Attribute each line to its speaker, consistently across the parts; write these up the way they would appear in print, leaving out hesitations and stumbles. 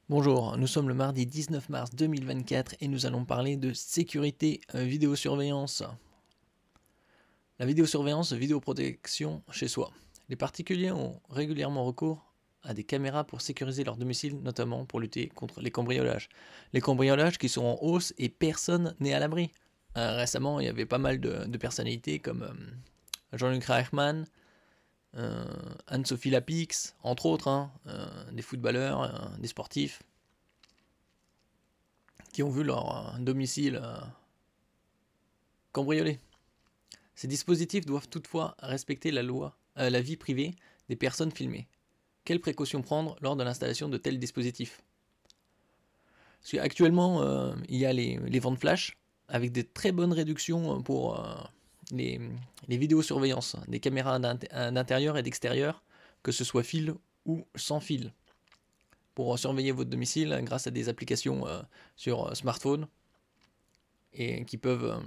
Speaker 1: Bonjour, nous sommes le mardi 19 mars 2024 et nous allons parler de sécurité vidéosurveillance. La vidéosurveillance, vidéoprotection chez soi. Les particuliers ont régulièrement recours à des caméras pour sécuriser leur domicile, notamment pour lutter contre les cambriolages. Les cambriolages qui sont en hausse et personne n'est à l'abri. Récemment, il y avait pas mal de personnalités comme Jean-Luc Reichmann, Anne-Sophie Lapix, entre autres, des footballeurs, des sportifs, qui ont vu leur domicile cambriolé. Ces dispositifs doivent toutefois respecter la vie privée des personnes filmées. Quelles précautions prendre lors de l'installation de tels dispositifs? Parce qu'actuellement, il y a les ventes flash avec des très bonnes réductions pour les vidéosurveillances, des caméras d'intérieur et d'extérieur, que ce soit fil ou sans fil, pour surveiller votre domicile grâce à des applications sur smartphone et qui peuvent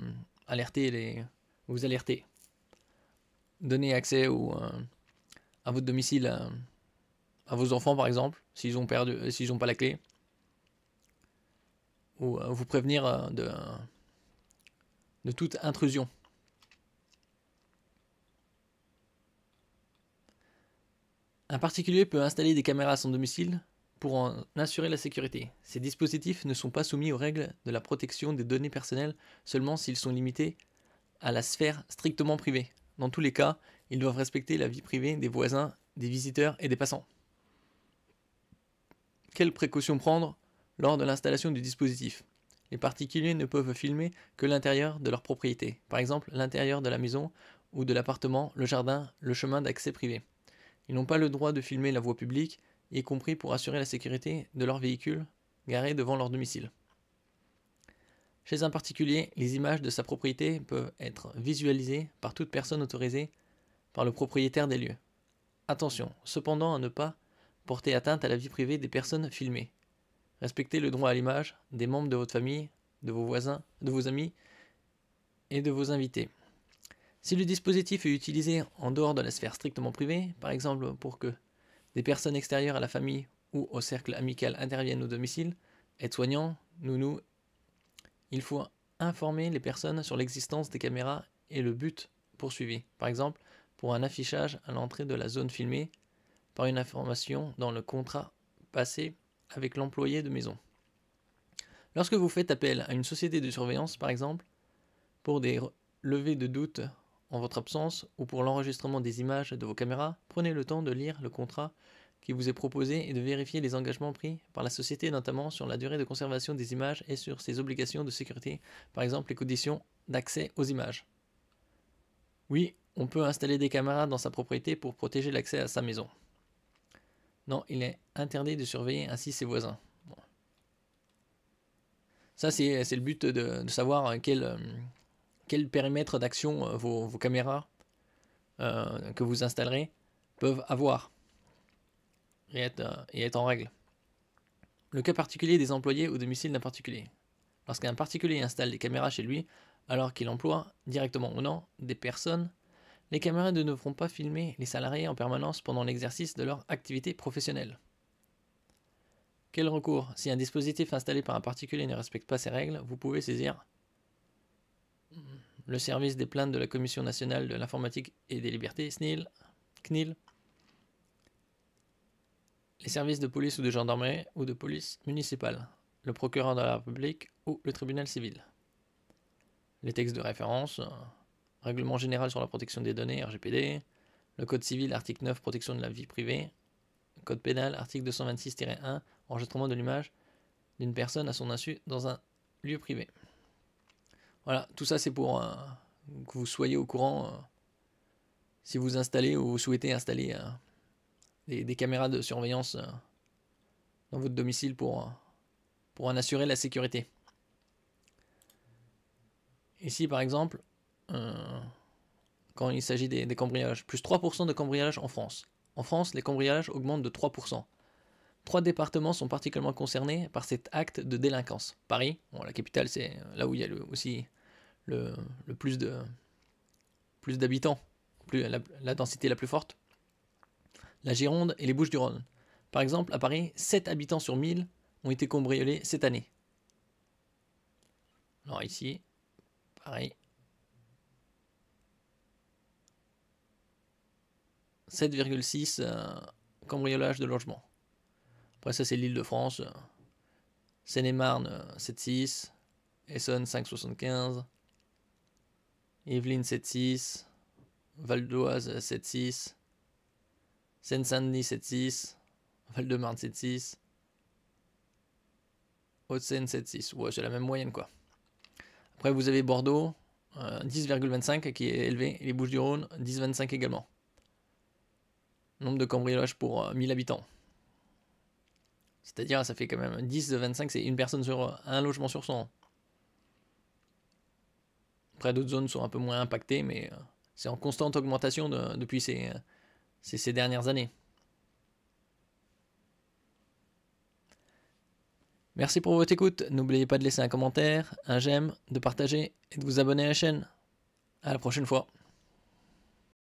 Speaker 1: vous alerter. Donner accès à votre domicile à vos enfants par exemple, s'ils n'ont pas la clé, ou vous prévenir de toute intrusion. Un particulier peut installer des caméras à son domicile pour en assurer la sécurité. Ces dispositifs ne sont pas soumis aux règles de la protection des données personnelles seulement s'ils sont limités à la sphère strictement privée. Dans tous les cas, ils doivent respecter la vie privée des voisins, des visiteurs et des passants. Quelles précautions prendre lors de l'installation du dispositif? Les particuliers ne peuvent filmer que l'intérieur de leur propriété, par exemple l'intérieur de la maison ou de l'appartement, le jardin, le chemin d'accès privé. Ils n'ont pas le droit de filmer la voie publique, y compris pour assurer la sécurité de leur véhicule garé devant leur domicile. Chez un particulier, les images de sa propriété peuvent être visualisées par toute personne autorisée par le propriétaire des lieux. Attention, cependant, à ne pas porter atteinte à la vie privée des personnes filmées. Respectez le droit à l'image des membres de votre famille, de vos voisins, de vos amis et de vos invités. Si le dispositif est utilisé en dehors de la sphère strictement privée, par exemple pour que des personnes extérieures à la famille ou au cercle amical interviennent au domicile, aides-soignants, nounous, il faut informer les personnes sur l'existence des caméras et le but poursuivi. Par exemple, pour un affichage à l'entrée de la zone filmée, par une information dans le contrat passé avec l'employé de maison. Lorsque vous faites appel à une société de surveillance, par exemple, pour des levées de doute en votre absence ou pour l'enregistrement des images de vos caméras, prenez le temps de lire le contrat qui vous est proposé et de vérifier les engagements pris par la société, notamment sur la durée de conservation des images et sur ses obligations de sécurité, par exemple les conditions d'accès aux images. Oui, on peut installer des caméras dans sa propriété pour protéger l'accès à sa maison. Non, il est interdit de surveiller ainsi ses voisins. Bon. Ça, c'est le but de savoir quel périmètre d'action vos caméras que vous installerez peuvent avoir et être en règle. Le cas particulier des employés au domicile d'un particulier. Lorsqu'un particulier installe des caméras chez lui, alors qu'il emploie, directement ou non, des personnes, les caméras ne devront pas filmer les salariés en permanence pendant l'exercice de leur activité professionnelle. Quel recours? Si un dispositif installé par un particulier ne respecte pas ces règles, vous pouvez saisir le service des plaintes de la Commission nationale de l'informatique et des libertés, CNIL, les services de police ou de gendarmerie ou de police municipale, le procureur de la République ou le tribunal civil. Les textes de référence, Règlement général sur la protection des données, RGPD, le Code civil, article 9, protection de la vie privée, Code pénal, article 226-1, enregistrement de l'image d'une personne à son insu dans un lieu privé. Voilà, tout ça c'est pour que vous soyez au courant si vous installez ou vous souhaitez installer des caméras de surveillance dans votre domicile pour en assurer la sécurité. Ici par exemple, quand il s'agit des cambriolages, plus 3% de cambriolages en France. En France, les cambriolages augmentent de 3%. 3 départements sont particulièrement concernés par cet acte de délinquance. Paris, bon, la capitale, c'est là où il y a aussi le plus d'habitants, la densité la plus forte. La Gironde et les Bouches-du-Rhône. Par exemple, à Paris, 7 habitants sur 1000 ont été cambriolés cette année. Alors ici, pareil. 7,6 cambriolages de logements. Après ça c'est l'Île-de-France. Seine-et-Marne 7,6. Essonne 5,75. Yvelines 7,6. Val d'Oise 7,6. Seine-Saint-Denis 7,6. Val-de-Marne 7,6. Haute-Seine 7,6. Ouais, c'est la même moyenne quoi. Après vous avez Bordeaux 10,25 qui est élevé. Et les Bouches-du-Rhône 10,25 également. Nombre de cambriolages pour 1000 habitants. C'est-à-dire ça fait quand même 10 de 25, c'est une personne sur un logement sur 100. Après d'autres zones sont un peu moins impactées, mais c'est en constante augmentation depuis ces dernières années. Merci pour votre écoute. N'oubliez pas de laisser un commentaire, un j'aime, de partager et de vous abonner à la chaîne. À la prochaine fois.